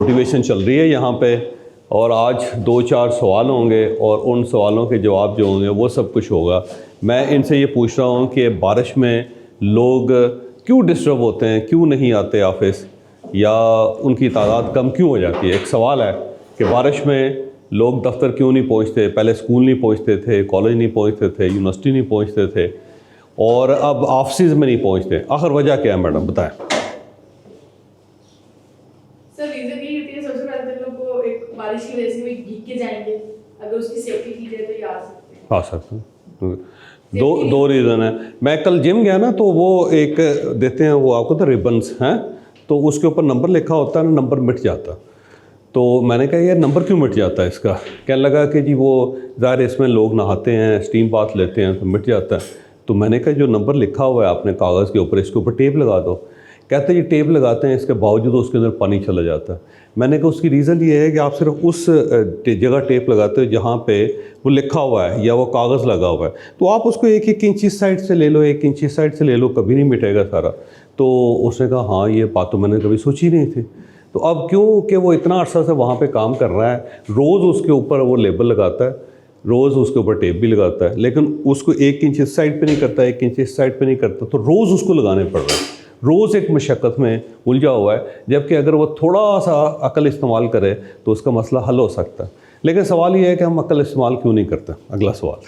Motivation चल रही है यहाँ पे, और आज 2-4 सवाल होंगे और उन सवालों के जवाब जो होंगे वो सब कुछ होगा। मैं इनसे ये पूछ रहा हूँ कि बारिश में लोग क्यों डिस्टर्ब होते हैं, क्यों नहीं आते ऑफिस, या उनकी तादाद कम क्यों हो जाती है। एक सवाल है कि बारिश में लोग दफ्तर क्यों नहीं पहुँचते, पहले स्कूल नहीं पहुँचते थे, कॉलेज नहीं पहुँचते थे, यूनिवर्सिटी नहीं पहुँचते थे, और अब ऑफिस में नहीं पहुँचते। आखिर वजह क्या है मैडम, बताएं। सर रीजन ये होती है, सबसे पहले तो लोग को एक बारिश की वजह से भी भीग के जाएंगे, अगर उसकी सेफ्टी की जाए तो ये आ सकते हैं। दो रीज़न है। मैं कल जिम गया ना, तो वो एक देते हैं वो आपको तो रिबन्स हैं, तो उसके ऊपर नंबर लिखा होता है ना, नंबर मिट जाता। तो मैंने कहा यार नंबर क्यों मिट जाता है इसका। कहने लगा कि जी वो ज़ाहिर इसमें लोग नहाते हैं, स्टीम बाथ लेते हैं तो मिट जाता है। तो मैंने कहा जो नंबर लिखा हुआ है आपने कागज़ के ऊपर, इसके ऊपर टेप लगा दो। कहते हैं ये टेप लगाते हैं, इसके बावजूद उसके अंदर पानी चला जाता है। मैंने कहा उसकी रीज़न ये है कि आप सिर्फ उस जगह टेप लगाते हो जहाँ पे वो लिखा हुआ है या वो कागज़ लगा हुआ है। तो आप उसको 1-1 इंच इस साइड से ले लो, 1 इंच इस साइड से ले लो, कभी नहीं मिटेगा सारा। तो उसने कहा हाँ ये बात तो मैंने कभी सोची नहीं थी। तो अब क्यों कि वो इतना अर्सा से वहाँ पे काम कर रहा है, रोज़ उसके ऊपर वो लेबल लगाता है, रोज़ उसके ऊपर टेप भी लगाता है, लेकिन उसको 1 इंच इस साइड पे नहीं करता, 1 इंच इस साइड पे नहीं करता, तो रोज़ उसको लगाने पड़ रहा है। रोज़ एक मशक्क़त में उलझा हुआ है, जबकि अगर वो थोड़ा सा अकल इस्तेमाल करे तो उसका मसला हल हो सकता है। लेकिन सवाल ये है कि हम अकल इस्तेमाल क्यों नहीं करते। अगला सवाल।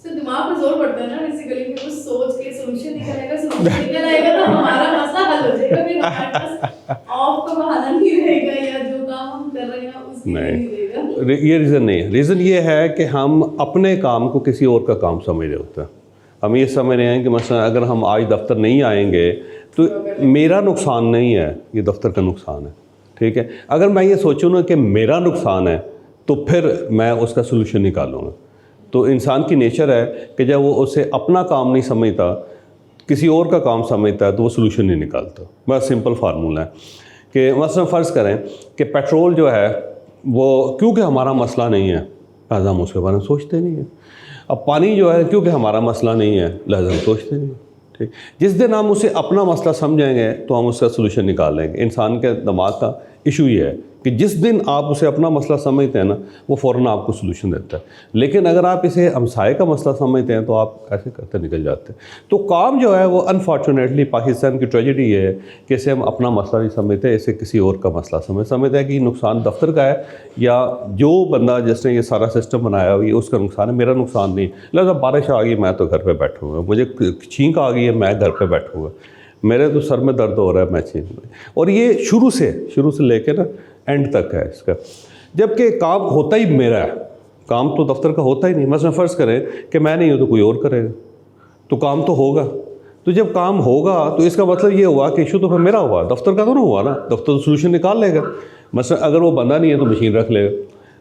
सर दिमाग पे जोर पड़ता है ना बेसिकली, कि कुछ सोच के सोल्यूशन निकल आएगा तो हमारा मसला हल हो जाएगा। फिर हमारे पास ऑफ का बहाना नहीं रहेगा, या जो काम हम कर रहे हैं उसके लिए नहीं रहेगा। ये रीज़न नहीं है। रीज़न ये है कि हम अपने काम को किसी और का काम समझ रहे होते हैं। हम ये समझ रहे हैं कि मसलन अगर हम आज दफ्तर नहीं आएंगे तो मेरा नुकसान नहीं है, ये दफ्तर का नुकसान है। ठीक है, अगर मैं ये सोचूँ ना कि मेरा नुकसान है तो फिर मैं उसका सोल्यूशन निकालूँगा। तो इंसान की नेचर है कि जब वो उसे अपना काम नहीं समझता, किसी और का काम समझता है, तो वो सोल्यूशन नहीं निकालता। बस सिंपल फार्मूला है कि मसलन फ़र्ज़ करें कि पेट्रोल जो है वो क्योंकि हमारा मसला नहीं है लिहाजा हम उसके बारे में सोचते नहीं हैं। अब पानी जो है क्योंकि हमारा मसला नहीं है लिहाजा हम सोचते नहीं। ठीक, जिस दिन हम उसे अपना मसला समझेंगे तो हम उसका सोल्यूशन निकाल लेंगे। इंसान के दिमाग का इशू ये है कि जिस दिन आप उसे अपना मसला समझते हैं ना, वो फ़ौरन आपको सोल्यूशन देता है। लेकिन अगर आप इसे हमसाये का मसला समझते हैं तो आप ऐसे करते निकल जाते हैं। तो काम जो है वो अनफॉर्चुनेटली पाकिस्तान की ट्रेजेडी ये है कि इसे हम अपना मसला नहीं समझते, इसे किसी और का मसला समझते हैं कि नुकसान दफ्तर का है, या जो बंदा जिसने ये सारा सिस्टम बनाया हुआ है उसका नुकसान है, मेरा नुकसान नहीं। लिहाजा बारिश आ गई मैं तो घर पर बैठूँगा, मुझे छींक आ गई है मैं घर पर बैठूँगा, मेरे तो सर में दर्द हो रहा है मैं छींक। और ये शुरू से लेके ना एंड तक है इसका। जबकि काम होता ही मेरा है, काम तो दफ्तर का होता ही नहीं। मसलन फ़र्ज़ करें कि मैं नहीं हूँ तो कोई और करेगा, तो काम तो होगा। तो जब काम होगा तो इसका मतलब ये हुआ कि इशू तो फिर मेरा हुआ, दफ्तर का तो नहीं हुआ ना। दफ्तर तो सोल्यूशन निकाल लेगा। मसलन अगर वो बंदा नहीं है तो मशीन रख लेगा।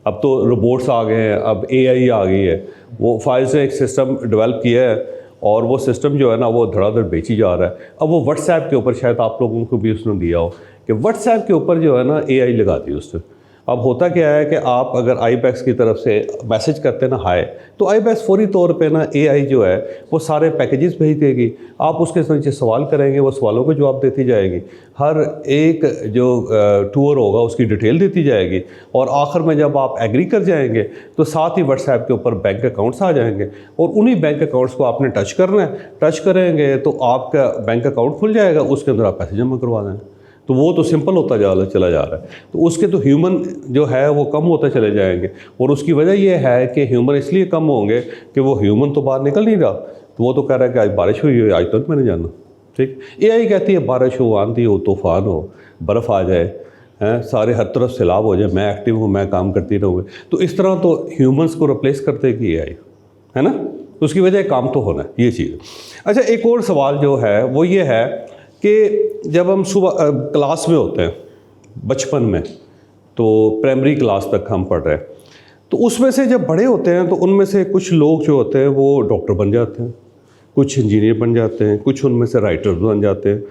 अब तो रोबोट्स आ गए हैं, अब AI आ गई है। वो फाइल से एक सिस्टम डेवलप किया है और वो सिस्टम जो है ना वो धड़ाधड़ बेची जा रहा है। अब वो व्हाट्सएप के ऊपर, शायद आप लोगों को भी उसने दिया हो कि व्हाट्सएप के ऊपर जो है ना AI लगा दी उसने। अब होता क्या है कि आप अगर iBEX की तरफ से मैसेज करते हैं ना हाय, तो iBEX फौरी तौर पे ना AI जो है वो सारे पैकेजेस भेज देगी। आप उसके नीचे सवाल करेंगे, वो सवालों के जवाब देती जाएगी। हर एक जो टूर होगा उसकी डिटेल देती जाएगी, और आखिर में जब आप एग्री कर जाएंगे तो साथ ही व्हाट्सएप के ऊपर बैंक अकाउंट्स आ जाएंगे, और उन्हीं बैंक अकाउंट्स को आपने टच करना है। टच करेंगे तो आपका बैंक अकाउंट खुल जाएगा, उसके अंदर आप पैसे जमा करवा दें। तो वो तो सिंपल होता चला जा रहा है। तो उसके तो ह्यूमन जो है वो कम होते चले जाएंगे, और उसकी वजह ये है कि ह्यूमन इसलिए कम होंगे कि वो ह्यूमन तो बाहर निकल नहीं रहा। तो वो तो कह रहा है कि आज बारिश हुई है, आज तो मैंने जाना। ठीक, AI कहती है बारिश हो, आंधी हो, तूफ़ान हो, बर्फ़ आ जाए, हैं सारे हर तरफ सैलाब हो जाए, मैं एक्टिव हूँ, मैं काम करती रहूँगी। तो इस तरह तो ह्यूमन्स को रिप्लेस करते कि AI, है ना। तो उसकी वजह काम तो होना है, ये चीज़। अच्छा, एक और सवाल जो है वो ये है कि जब हम सुबह क्लास में होते हैं बचपन में, तो प्राइमरी क्लास तक हम पढ़ रहे हैं, तो उसमें से जब बड़े होते हैं तो उनमें से कुछ लोग जो होते हैं वो डॉक्टर बन जाते हैं, कुछ इंजीनियर बन जाते हैं, कुछ उनमें से राइटर बन जाते हैं,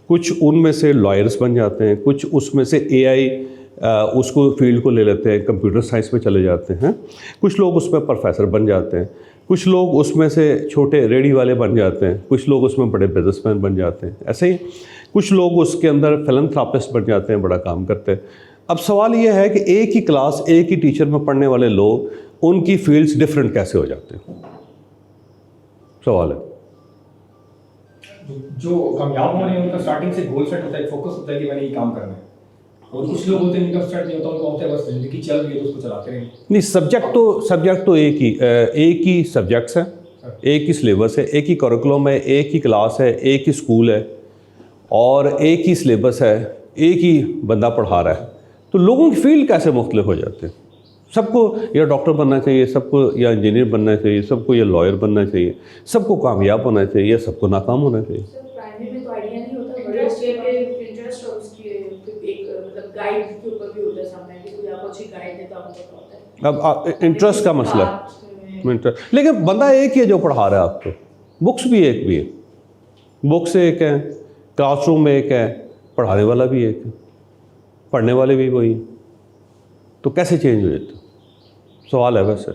कुछ उनमें से लॉयर्स बन जाते हैं, कुछ उसमें से AI उसको फील्ड को ले लेते हैं, कंप्यूटर साइंस में चले जाते हैं, कुछ लोग उसमें प्रोफेसर बन जाते हैं, कुछ लोग उसमें से छोटे रेडी वाले बन जाते हैं, कुछ लोग उसमें बड़े बिजनेसमैन बन जाते हैं, ऐसे ही कुछ लोग उसके अंदर फिलैंथ्रोपिस्ट बन जाते हैं, बड़ा काम करते हैं। अब सवाल ये है कि एक ही क्लास, एक ही टीचर में पढ़ने वाले लोग, उनकी फील्ड्स डिफरेंट कैसे हो जाते हैं, सवाल है। जो कामयाब होने उनका स्टार्टिंग से गोल सेट होता है, फोकस होता है कि मैंने ये काम करना है, और कुछ लोग होते हैं इनका स्टार्ट नहीं होता, उनको होता है बस जिंदगी चल रही है तो उसको चलाते रहेंगे। नहीं, सब्जेक्ट तो एक ही सब्जेक्ट्स हैं, एक ही सिलेबस है, एक ही करिकुलम है, एक ही क्लास है, एक ही स्कूल है और एक ही सिलेबस है, एक ही बंदा पढ़ा रहा है, तो लोगों की फील्ड कैसे मुख्तलिफ हो जाते हैं। सबको या डॉक्टर बनना चाहिए, सबको या इंजीनियर बनना चाहिए, सबको या लॉयर बनना चाहिए, सबको कामयाब होना चाहिए या सबको नाकाम होना चाहिए। प्राइमरी में तो आइडिया नहीं होता, बड़े स्टेट के इंटरेस्ट और उसकी एक मतलब गाइड के ऊपर भी होता है सामने कि कोई आपको अच्छी गाइड देता होता है। अब इंटरेस्ट का मसला है, लेकिन बंदा एक ही है जो पढ़ा रहा है आपको, बुक्स भी एक भी है, बुक्स एक है, क्लासरूम एक है, पढ़ाने वाला भी एक है, पढ़ने वाले भी वही, तो कैसे चेंज हो जाता? सवाल है वैसे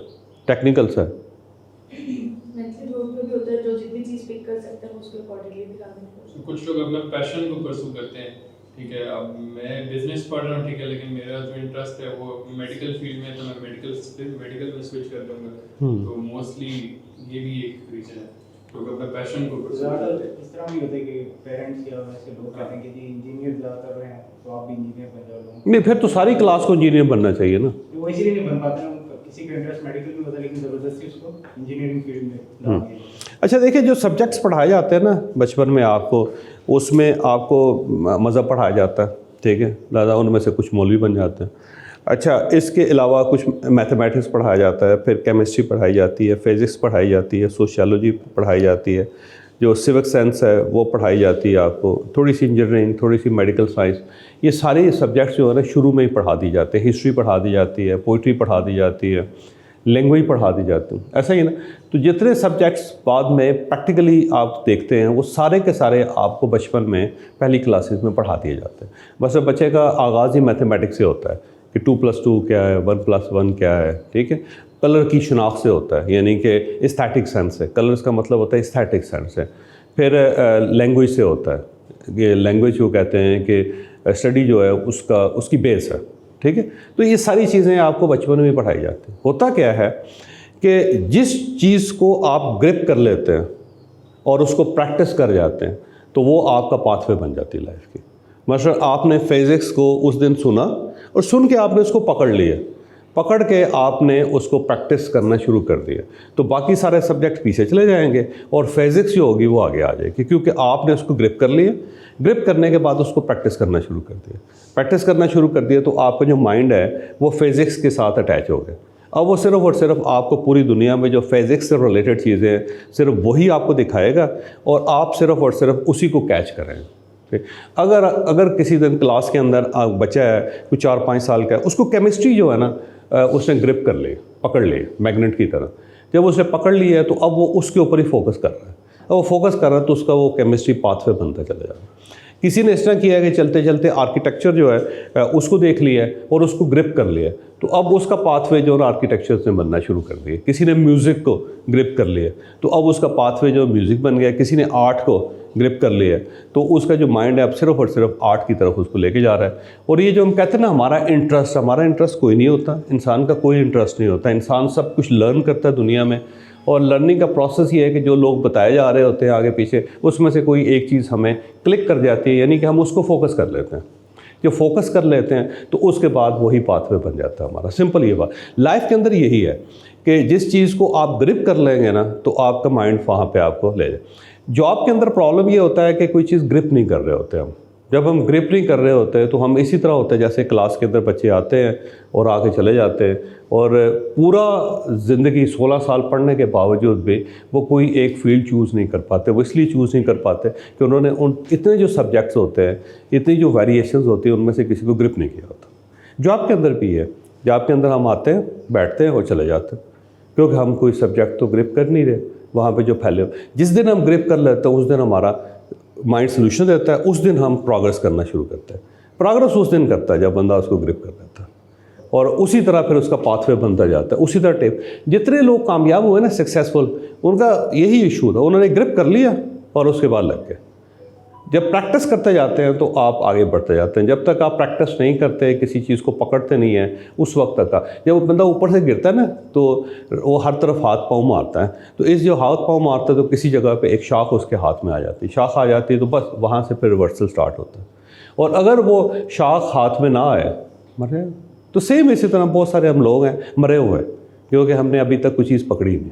टेक्निकल सा। मेंटली ग्रोथ पे भी होता है, जो जितनी चीज़ पिक कर सकते हैं उसके अकॉर्डिंगली भी काम करते हैं। कुछ लोग अपना पैशन को परसू करते हैं, ठीक है। अब मैं बिजनेस पढ़ रहा हूँ, ठीक है, लेकिन मेरा जो इंटरेस्ट है वो मेडिकल फील्ड में है, तो मैं मेडिकल में स्विच कर दूंगा। तो मोस्टली ये भी एक रीजन है, लोग अपना पैशन को परसू करते हैं। इस तरह भी होता है कि पेरेंट्स या वैसे लोग कहते हैं कि जी इंजीनियर ज़्यादातर हैं तो आप भी इंजीनियर बन जाओ। नहीं, फिर तो सारी क्लास को इंजीनियर बनना चाहिए ना। वो इसीलिए नहीं बन पाते ना, किसी का इंटरेस्ट मेडिकल में होता है लेकिन ज़बरदस्ती उसको इंजीनियरिंग फील्ड में डाल दिया। अच्छा देखिए, जो सब्जेक्ट्स पढ़ाए जाते हैं ना बचपन में आपको, उसमें आपको मज़हब पढ़ाया जाता है, ठीक है, लिहाजा उनमें से कुछ मौलवी बन जाते हैं। अच्छा, इसके अलावा कुछ मैथमेटिक्स पढ़ाया जाता है, फिर केमिस्ट्री पढ़ाई जाती है, फिज़िक्स पढ़ाई जाती है, सोशियोलॉजी पढ़ाई जाती है, जो सिविक सेंस है वो पढ़ाई जाती है आपको, थोड़ी सी इंजीनियरिंग, थोड़ी सी मेडिकल साइंस, ये सारे सब्जेक्ट्स जो है ना शुरू में ही पढ़ा दी जाते हैं। हिस्ट्री पढ़ा दी जाती है, पोइट्री पढ़ा दी जाती है, लैंग्वेज पढ़ा दी जाती है, ऐसा ही ना। तो जितने सब्जेक्ट्स बाद में प्रैक्टिकली आप देखते हैं वो सारे के सारे आपको बचपन में पहली क्लासेस में पढ़ा दिए जाते हैं। बस बच्चे का आगाज़ ही मैथमेटिक्स से होता है कि 2+2 क्या है, 1+1 क्या है, ठीक है। कलर की शनाख्त से होता है, यानी कि एस्थेटिक सेंस है, कलर्स का मतलब होता है एस्थेटिक सेंस है। फिर लैंग्वेज से होता है, ये लैंग्वेज को कहते हैं कि स्टडी जो है उसकी बेस है, ठीक है। तो ये सारी चीज़ें आपको बचपन में पढ़ाई जाती हैं। होता क्या है कि जिस चीज़ को आप ग्रिप कर लेते हैं और उसको प्रैक्टिस कर जाते हैं तो वो आपका पाथवे बन जाती है लाइफ की। मसलन आपने फिज़िक्स को उस दिन सुना और सुन के आपने उसको पकड़ लिया, पकड़ के आपने उसको प्रैक्टिस करना शुरू कर दिया, तो बाकी सारे सब्जेक्ट पीछे चले जाएंगे और फिज़िक्स जो होगी वो आगे आ जाएगी, क्योंकि आपने उसको ग्रिप कर लिया। ग्रिप करने के बाद उसको प्रैक्टिस करना शुरू कर दिया, प्रैक्टिस करना शुरू कर दिया तो आपका जो माइंड है वो फिज़िक्स के साथ अटैच हो गया। अब वो सिर्फ़ और सिर्फ आपको पूरी दुनिया में जो फिज़िक्स से रिलेटेड चीज़ें हैं सिर्फ वही आपको दिखाएगा और आप सिर्फ और सिर्फ उसी को कैच करेंगे। अगर किसी दिन क्लास के अंदर बच्चा है कोई 4-5 साल का है, उसको केमिस्ट्री जो है ना उसने ग्रिप कर ली, पकड़ ली मैग्नेट की तरह, जब उसने पकड़ लिया है तो अब वो उसके ऊपर ही फोकस कर रहा है। अब वो फोकस कर रहा है तो उसका वो केमिस्ट्री पाथवे बनता चला जा रहा है। किसी ने इस तरह किया है कि चलते चलते आर्किटेक्चर जो है उसको देख लिया है और उसको ग्रिप कर लिया, तो अब उसका पाथवे जो है आर्किटेक्चर से बनना शुरू कर दिया। किसी ने म्यूज़िक को ग्रिप कर लिया तो अब उसका पाथवे जो म्यूज़िक बन गया। किसी ने आर्ट को ग्रिप कर लिया तो उसका जो माइंड है अब सिर्फ और सिर्फ आर्ट की तरफ उसको लेके जा रहा है। और ये जो हम कहते हैं ना हमारा इंटरेस्ट कोई नहीं होता, इंसान का कोई इंटरेस्ट नहीं होता। इंसान सब कुछ लर्न करता है दुनिया में, और लर्निंग का प्रोसेस ये है कि जो लोग बताए जा रहे होते हैं आगे पीछे उसमें से कोई एक चीज़ हमें क्लिक कर जाती है, यानी कि हम उसको फोकस कर लेते हैं। जो फोकस कर लेते हैं तो उसके बाद वही पाथवे बन जाता है हमारा। सिंपल ये बात लाइफ के अंदर यही है कि जिस चीज़ को आप ग्रिप कर लेंगे ना तो आपका माइंड वहाँ पे आपको ले जाए। जॉब के अंदर प्रॉब्लम ये होता है कि कोई चीज़ ग्रिप नहीं कर रहे होते हम। जब हम ग्रिप नहीं कर रहे होते तो हम इसी तरह होते हैं जैसे क्लास के अंदर बच्चे आते हैं और आके चले जाते हैं, और पूरा ज़िंदगी 16 साल पढ़ने के बावजूद भी वो कोई एक फील्ड चूज़ नहीं कर पाते। वो इसलिए चूज़ नहीं कर पाते कि उन्होंने उन इतने जो सब्जेक्ट्स होते हैं, इतनी जो वेरिएशंस होती हैं, उनमें से किसी को ग्रिप नहीं किया होता। जॉब के अंदर भी है, जॉब के अंदर हम आते हैं, बैठते हैं और चले जाते हैं, क्योंकि हम कोई सब्जेक्ट तो ग्रिप कर नहीं रहे। वहाँ पे जो फैले जिस दिन हम ग्रिप कर लेते हैं उस दिन हमारा माइंड सोल्यूशन देता है, उस दिन हम प्रोग्रेस करना शुरू करते हैं। प्रोग्रेस उस दिन करता है जब बंदा उसको ग्रिप कर लेता है। और उसी तरह फिर उसका पाथवे बनता जाता है, उसी तरह टेप। जितने लोग कामयाब हुए ना सक्सेसफुल, उनका यही इशू था, उन्होंने ग्रिप कर लिया और उसके बाद लग गए। जब प्रैक्टिस करते जाते हैं तो आप आगे बढ़ते जाते हैं। जब तक आप प्रैक्टिस नहीं करते, किसी चीज़ को पकड़ते नहीं हैं, उस वक्त तक का, जब वो बंदा ऊपर से गिरता है ना तो वो हर तरफ हाथ पाँव मारता है। तो इस जो हाथ पाँव मारता है तो किसी जगह पे एक शाख उसके हाथ में आ जाती है, शाख आ जाती है तो बस वहाँ से फिर रिवर्सल स्टार्ट होता है। और अगर वो शाख हाथ में ना आए, मरे, तो सेम इसी तरह बहुत सारे हम लोग हैं मरे हुए हैं, क्योंकि हमने अभी तक कोई चीज़ पकड़ी नहीं।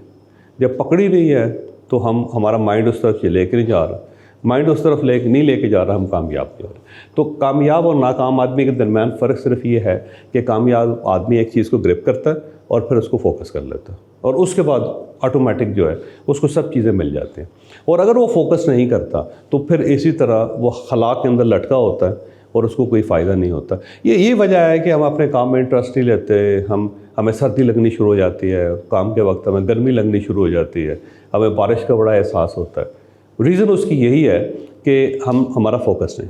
जब पकड़ी नहीं है तो हमारा माइंड उस तरफ लेके नहीं जा रहा, माइंड उस तरफ नहीं लेके जा रहा, हम कामयाब नहीं हो रहे। तो कामयाब और नाकाम आदमी के दरमियान फ़र्क सिर्फ ये है कि कामयाब आदमी एक चीज़ को ग्रिप करता है और फिर उसको फोकस कर लेता है, और उसके बाद ऑटोमेटिक जो है उसको सब चीज़ें मिल जाती हैं। और अगर वो फोकस नहीं करता तो फिर इसी तरह वो खला के अंदर लटका होता है और उसको कोई फ़ायदा नहीं होता। ये वजह है कि हम अपने काम में इंटरेस्ट नहीं लेते। हमें सर्दी लगनी शुरू हो जाती है, काम के वक्त हमें गर्मी लगनी शुरू हो जाती है, हमें बारिश का बड़ा एहसास होता है। रीज़न उसकी यही है कि हमारा फोकस नहीं।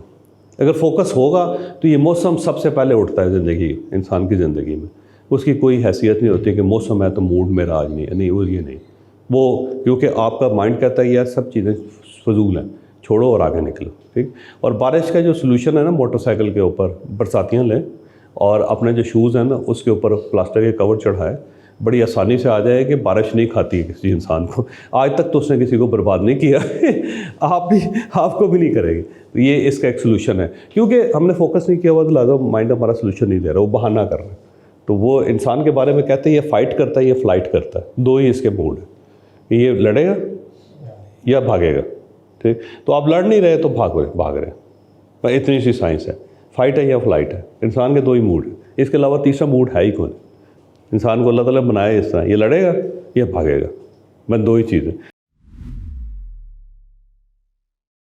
अगर फोकस होगा तो ये मौसम सबसे पहले उठता है ज़िंदगी, इंसान की ज़िंदगी में। उसकी कोई हैसियत नहीं होती कि मौसम है तो मूड मेरा आज नहीं है, नहीं वो ये नहीं, वो क्योंकि आपका माइंड कहता है यार सब चीज़ें फजूल हैं, छोड़ो और आगे निकलो, ठीक। और बारिश का जो सोल्यूशन है ना, मोटरसाइकिल के ऊपर बरसातियाँ लें और अपने जो शूज़ हैं ना उसके ऊपर प्लास्टिक के कवर चढ़ाए, बड़ी आसानी से आ जाए कि बारिश नहीं खाती है किसी इंसान को। आज तक तो उसने किसी को बर्बाद नहीं किया आपको भी नहीं करेगी। तो ये इसका एक सोल्यूशन है, क्योंकि हमने फोकस नहीं किया हुआ तो लादा माइंड हमारा सोल्यूशन नहीं दे रहा, वो बहाना कर रहा है। तो वो इंसान के बारे में कहते हैं ये फाइट करता है, ये फ्लाइट करता है, दो ही इसके मोड है, ये लड़ेगा या भागेगा, ठीक। तो आप लड़ नहीं रहे तो भाग रहे हैं, इतनी सी साइंस है, फाइट है या फ्लाइट है। इंसान के दो ही मूड है, इसके अलावा तीसरा मूड है ही कौन। इंसान को अल्लाह ताला बनाया इस तरह, ये लड़ेगा या भागेगा, मैं दो ही चीज़ें।